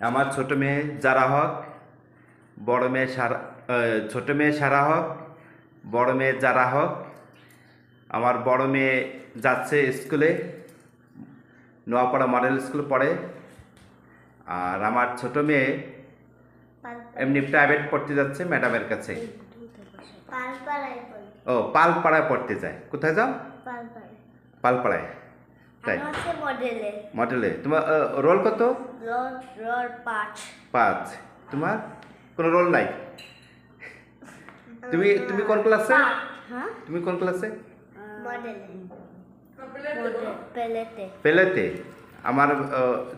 আমার ছোট মেয়ে যারা হক, বড় মেয়ে সারা, ছোট মেয়ে সারা হক, বড় মেয়ে যারা হক। আমার বড় মেয়ে যাচ্ছে স্কুলে, নোয়াপাড়া মডেল স্কুলে পড়ে। আর আমার ছোট মেয়ে এমনি প্রাইভেট পড়তে যাচ্ছে ম্যাডামের কাছে। ও, পালপাড়ায় পড়তে যায়। কোথায় যাও? পালপাড়ায়। তাই মডেলে। তোমার রোল কত? রোল 5। তোমার কোনো রোল নাই? তুমি কোন ক্লাসে? তুমি কোন ক্লাসে? পেলেতে। আমার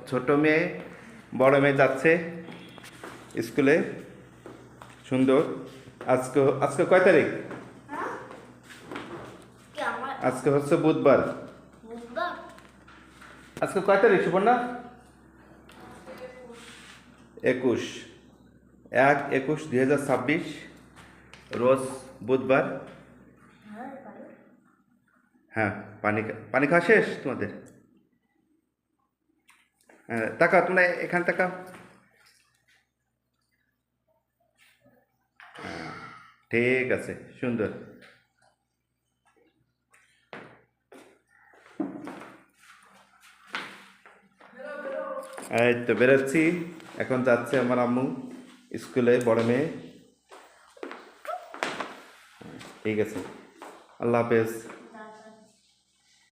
ছোট মেয়ে বড় মেয়ে যাচ্ছে স্কুলে। সুন্দর। আজকে কয় তারিখ? আজকে হচ্ছে বুধবার। আজকে কয় তারিখ সুবর্ণা? 21/21/2026 রোজ বুধবার। হ্যাঁ, পানি খাওয়া শেষ তোমাদের? হ্যাঁ, তাকাও তোমরা এখানে তাকাও। হ্যাঁ, ঠিক আছে, সুন্দর। এই তো বেরোচ্ছি, এখন যাচ্ছে আমার আম্মু স্কুলে, বড় মেয়ে। ঠিক আছে, আল্লাহ হাফেজ।